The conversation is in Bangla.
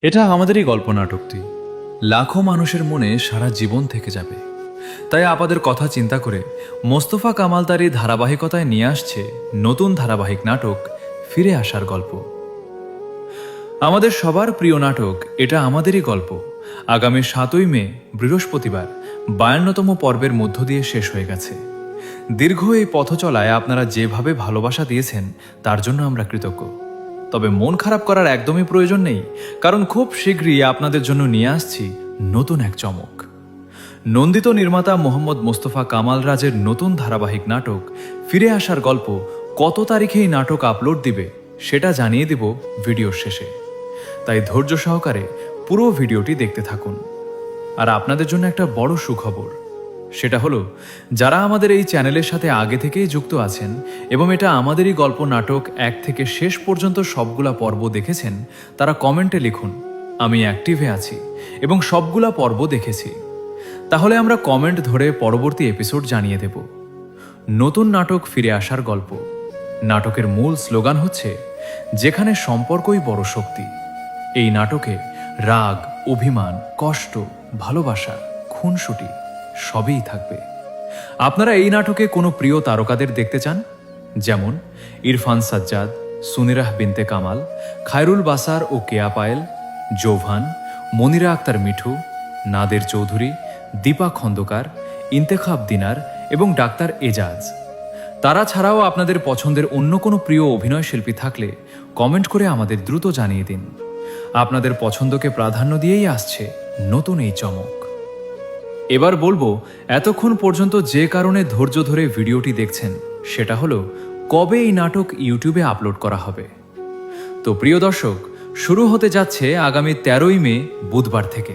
এটা আমাদেরই গল্প নাটকটি লাখো মানুষের মনে সারা জীবন থেকে যাবে। তাই আপনাদের কথা চিন্তা করে মোস্তফা কামাল তার এই ধারাবাহিকতায় নিয়ে আসছে নতুন ধারাবাহিক নাটক ফিরে আসার গল্প। আমাদের সবার প্রিয় নাটক এটা আমাদেরই গল্প আগামী 7ই মে বৃহস্পতিবার 52তম পর্বের মধ্য দিয়ে শেষ হয়ে গেছে। দীর্ঘ এই পথ চলায় আপনারা যেভাবে ভালোবাসা দিয়েছেন তার জন্য আমরা কৃতজ্ঞ। তবে মন খারাপ করার একদমই প্রয়োজন নেই, কারণ খুব শীঘ্রই আপনাদের জন্য নিয়ে আসছি নতুন এক চমক। নন্দিত নির্মাতা মোহাম্মদ মোস্তফা কামাল রাজের নতুন ধারাবাহিক নাটক ফিরে আসার গল্প কত তারিখে এই নাটক আপলোড দিবে সেটা জানিয়ে দেব ভিডিওর শেষে। তাই ধৈর্য সহকারে পুরো ভিডিওটি দেখতে থাকুন। আর আপনাদের জন্য একটা বড় সুখবর, সেটা হলো যারা আমাদের এই চ্যানেলের সাথে আগে থেকেই যুক্ত আছেন এবং এটা আমাদেরই গল্প নাটক 1 থেকে শেষ পর্যন্ত সবগুলা পর্ব দেখেছেন, তারা কমেন্টে লিখুন আমি অ্যাক্টিভে আছি এবং সবগুলা পর্ব দেখেছি। তাহলে আমরা কমেন্ট ধরে পরবর্তী এপিসোড জানিয়ে দেব। নতুন নাটক ফিরে আসার গল্প নাটকের মূল স্লোগান হচ্ছে যেখানে সম্পর্কই বড় শক্তি। এই নাটকে রাগ, অভিমান, কষ্ট, ভালোবাসা, খুনসুটি সবই থাকবে। আপনারা এই নাটকে কোনো প্রিয় তারকাদের দেখতে চান, যেমন ইরফান সাজ্জাদ, সুনিরাহ বিনতে কামাল, খায়রুল বাসার ও কেয়া পায়েল, জোভান, মনিরা আক্তার মিঠু, নাদের চৌধুরী, দীপা খন্দকার, ইন্তেখাব দিনার এবং ডাক্তার এজাজ। তারা ছাড়াও আপনাদের পছন্দের অন্য কোনো প্রিয় অভিনয় শিল্পী থাকলে কমেন্ট করে আমাদের দ্রুত জানিয়ে দিন। আপনাদের পছন্দকে প্রাধান্য দিয়েই আসছে নতুন এই চমক। এবার বলবো, এতক্ষণ পর্যন্ত যে কারণে ধৈর্য ধরে ভিডিওটি দেখছেন সেটা হলো কবে এই নাটক ইউটিউবে আপলোড করা হবে। তো প্রিয় দর্শক, শুরু হতে যাচ্ছে আগামী 13ই মে বুধবার থেকে।